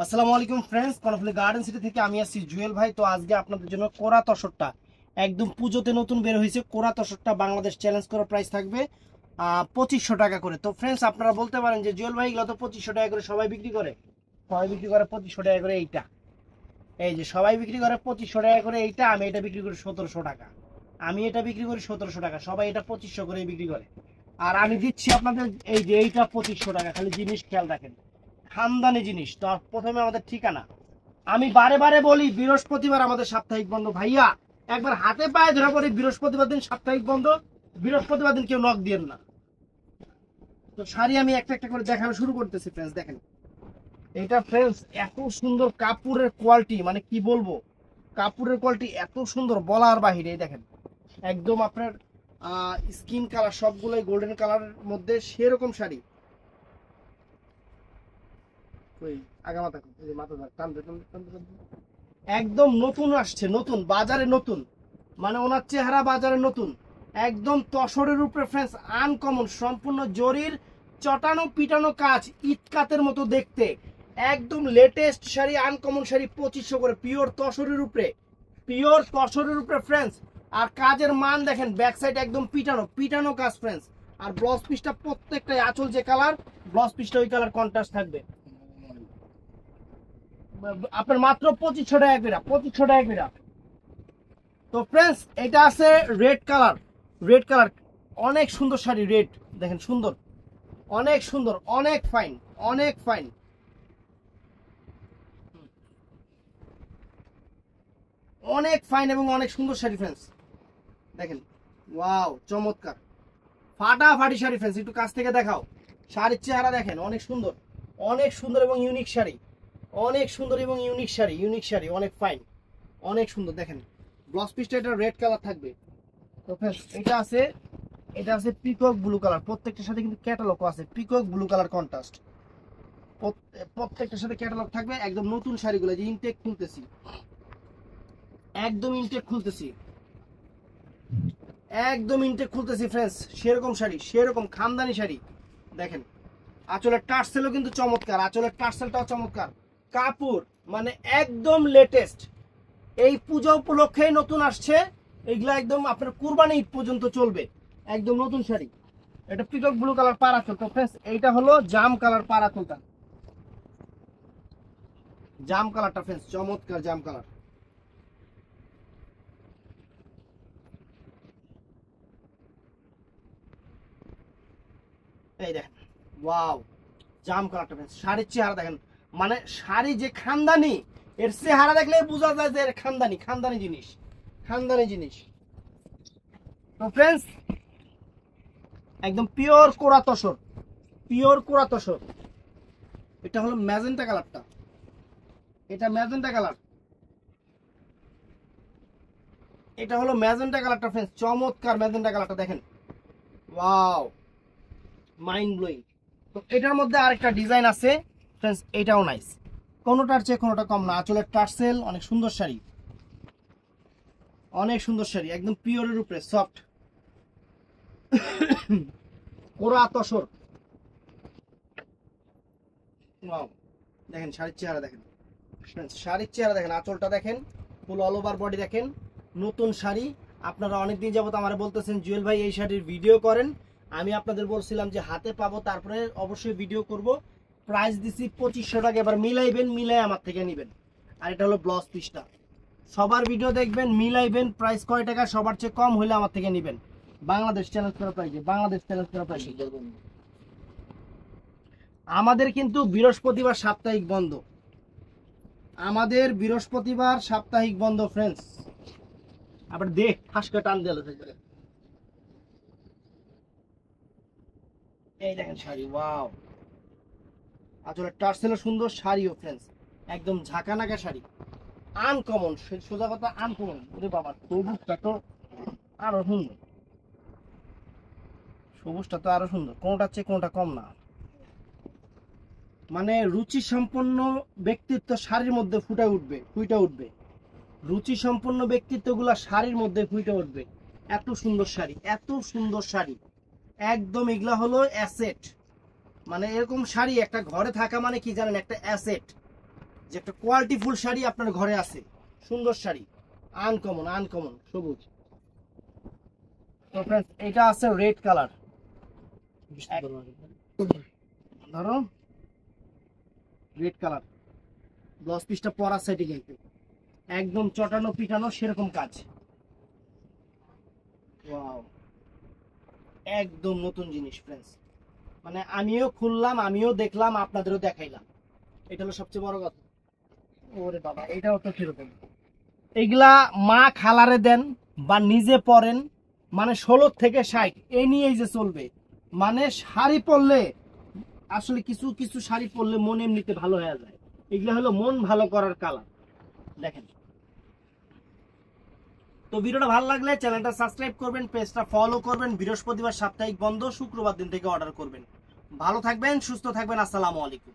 আসসালামু আলাইকুম friends, কর্নফ্লি garden city থেকে আমি আসছি জুয়েল ভাই। তো আজকে আপনাদের জন্য কোরা তসরটা একদম পুজোতে নতুন বের হয়েছে। কোরা তসরটা বাংলাদেশ চ্যালেঞ্জ করা প্রাইস থাকবে 2500 টাকা করে। তো ফ্রেন্ডস, আপনারা বলতে পারেন যে জুয়েল ভাই এগুলো তো 2500 টাকা করে সবাই বিক্রি করে। সবাই বিক্রি করে 2500 টাকা করে এইটা। এই যে সবাই বিক্রি করে 2500 টাকা করে এইটা, আমি এটা বিক্রি করি 1700 টাকা। আমি এটা বিক্রি করি 1700 টাকা, সবাই এটা 2500 করে বিক্রি করে। আর আমি দিচ্ছি আপনাদের এই যে এইটা 2500 টাকা। খালি জিনিস খেয়াল রাখেন, খানদানি জিনিস। তো প্রথমে আমাদের ঠিকানা, আমি বারে বারে বলি বৃহস্পতিবার আমাদের সাপ্তাহিক বন্ধ। ভাইয়া একবার হাতে পায়ে ধরা পড়ি, বৃহস্পতিবার দিন সাপ্তাহিক বন্ধ। বৃহস্পতিবার দিন কেউ নক দিয়েন না। তো শাড়ি আমি একটা একটা করে দেখানো শুরু করতেছি ফ্রেন্ডস। দেখেন এটা ফ্রেন্ডস, এত সুন্দর কাপড়ের কোয়ালিটি, মানে কি বলবো, কাপড়ের কোয়ালিটি এত সুন্দর বলার বাহিরে। দেখেন একদম আপনার স্কিন কালার সবগুলোই গোল্ডেন কালারের মধ্যে সেরকম শাড়ি। একদম নতুন আসছে, নতুন বাজারে নতুন, মানে ওনার চেহারা বাজারে নতুন। একদম তসরের উপরে ফ্রেন্ডস, আনকমন, সম্পূর্ণ জরির চটানো পিটানো কাজ, ইটকাতের মতো দেখতে। একদম লেটেস্ট শাড়ি, আনকমন শাড়ি 2500 করে, পিওর তসরের উপরে, পিওর তসরের উপরে ফ্রেন্ডস। আর কাজের মান দেখেন, ব্যাক সাইড একদম পিটানো পিটানো কাজ ফ্রেন্ডস। আর ব্লাউজ পিসটা প্রত্যেকটাই আঁচল যে কালার, ব্লাউজ পিসটা ওই কালার কন্ট্রাস্ট থাকবে। আপনার মাত্র 2500 টাকা করে, 2500 টাকা করে। তো ফ্রেন্ডস এটা আছে রেড কালার, রেড কালার অনেক সুন্দর শাড়ি। রেড দেখেন সুন্দর, অনেক সুন্দর, অনেক ফাইন, অনেক ফাইন, অনেক ফাইন এবং অনেক সুন্দর শাড়ি ফ্রেন্ডস। দেখেন ওয়াও, চমৎকার ফাটাফাটি শাড়ি ফ্রেন্ডস। একটু কাছ থেকে দেখাও, শাড়ির চেহারা দেখেন, অনেক সুন্দর, অনেক সুন্দর এবং ইউনিক শাড়ি, অনেক সুন্দর এবং ইউনিক শাড়ি, ইউনিক শাড়ি, অনেক ফাইন, অনেক সুন্দর। দেখেন ব্লাউজ পিসটা এটা রেড কালার থাকবে। তো ফ্রেন্ডস এটা আছে, এটা আছে পিকক ব্লু কালার। প্রত্যেকটার সাথে কিন্তু ক্যাটালগও আছে, পিকক ব্লু কালার কন্ট্রাস্ট। প্রত্যেকটার সাথে ক্যাটালগ থাকবে। একদম নতুন শাড়িগুলো যে ইনটেক খুলতেছি, একদম ইনটেক খুলতেছি, একদম ইনটেক খুলতেছি ফ্রেন্ডস। সেরকম শাড়ি, সেরকম খানদানি শাড়ি। দেখেন আঁচলের টার্সেলও কিন্তু চমৎকার, আঁচলের টার্সেলটাও চমৎকার। কাপড় মানে একদম লেটেস্ট, এই পূজা উপলক্ষেই নতুন আসছে। এইগুলা একদম আপনার কুরবানি ঈদ পর্যন্ত চলবে। একদম নতুন শাড়ি। এটা পিকক ব্লু কালার পার আঁচল। তো ফ্রেন্ডস এইটা হলো জাম কালার পার আঁচলটা, জাম কালারটা ফ্রেন্ডস, চমৎকার জাম কালার। এই দেখেন ওয়াও, জাম কালারটা ফ্রেন্ডস। শাড়ির চেহারা দেখেন, মানে শাড়ি যে খানদানি, এর চেহারা দেখলে বোঝা যায় যে এর খানদানি, খানদানি জিনিস, খানদানি জিনিস। তো ফ্রেন্ডস একদম পিওর কোরা তসর, পিওর কোরা তসর। এটা হলো ম্যাজেন্টা কালারটা, এটা ম্যাজেন্টা কালার, এটা হলো ম্যাজেন্টা কালারটা ফ্রেন্ডস। চমৎকার ম্যাজেন্টা কালারটা দেখেন, ওয়াও, মাইন্ড ব্লোয়িং। তো এটার মধ্যে আরেকটা ডিজাইন আছে ফ্রেন্ডস, এটাও নাইস, কোনোটার চেয়ে কোনোটা কম না। আঁচলের টার্সেল, অনেক সুন্দর শাড়ি, অনেক সুন্দর শাড়ি, একদম পিওরের উপরে সফট কোরা তসর। ওয়াও, দেখেন শাড়ির চেহারা দেখেন ফ্রেন্ডস, শাড়ির চেহারা দেখেন, আঁচলটা দেখেন, ফুল অল ওভার বডি দেখেন। নতুন শাড়ি। আপনারা অনেকদিন যাবত আমার বলতেছেন জুয়েল ভাই এই শাড়ির ভিডিও করেন। আমি আপনাদের বলছিলাম যে হাতে পাবো তারপরে অবশ্যই ভিডিও করব। প্রাইস দিছি 2500 টাকা, এবার মিলাইবেন, মিলাই আমার থেকে নেবেন। আর এটা হলো ব্লাউজ পিসটা, সবার ভিডিও দেখবেন, মিলাইবেন, প্রাইস কয় টাকা সবার চেয়ে কম হলে আমার থেকে নেবেন। বাংলাদেশ চ্যালেঞ্জ করা প্রাইসে, বাংলাদেশ চ্যালেঞ্জ করা প্রাইসে। আমাদের কিন্তু বৃহস্পতিবার সাপ্তাহিক বন্ধ, আমাদের বৃহস্পতিবার সাপ্তাহিক বন্ধ ফ্রেন্ডস। আবার দেখ ফাঁস করে টান দিল। এই দেখেন শাড়ি, ওয়াও, আসলে টার্সেলও সুন্দর, শাড়িও ফ্রেন্ডস একদম ঝাঁকানাকা শাড়ি, আনকমন, সোজা কথা আনকমন। ওরে বাবা, সবুজটা তো আরো সুন্দর, সবুজটা তো আরো সুন্দর, কোনটার চেয়ে কোনটা কম না। মানে রুচি সম্পন্ন ব্যক্তিত্ব শাড়ির মধ্যে ফুটে উঠবে, ফুটে উঠবে। রুচি সম্পন্ন ব্যক্তিত্বগুলা শাড়ির মধ্যে ফুটে উঠবে। এত সুন্দর শাড়ি, এত সুন্দর শাড়ি, একদম এগুলা হলো অ্যাসেট। মানে এরকম শাড়ি একটা ঘরে থাকা মানে কি জানেন, একটা অ্যাসেট। যে একটা কোয়ালিটিফুল শাড়ি আপনার ঘরে আছে, সুন্দর শাড়ি, আনকমন আনকমন সবুজ। তো फ्रेंड्स এটা আছে রেড কালার, ধরো রেড কালার, ব্লাউজ পিসটা পরা সাইডে কিন্তু একদম চটানো পিটানো সেরকম কাজ। ওয়াও, একদম নতুন জিনিস फ्रेंड्स, মানে আমিও খুললাম, আমিও দেখলাম, আপনাদেরও দেখাইলাম, এটা হলো সবচেয়ে বড় কথা। ওরে বাবা, এটাও তো সেরকম। এগুলা মা খালারে দেন বা নিজে পরেন, মানে 16 থেকে 60 এই নিয়েই যে চলবে। মানে শাড়ি পরলে আসলে কিছু কিছু শাড়ি পরলে মন এমনিতে ভালো হয়ে যায়, এগুলা হলো মন ভালো করার কালার। দেখেন, তো ভিডিওটা ভালো লাগলে চ্যানেলটা সাবস্ক্রাইব করবেন, পেজটা ফলো করবেন। বৃহস্পতিবার সাপ্তাহিক বন্ধ, শুক্রবার দিন থেকে অর্ডার করবেন। ভালো থাকবেন, সুস্থ থাকবেন, আসসালামু আলাইকুম।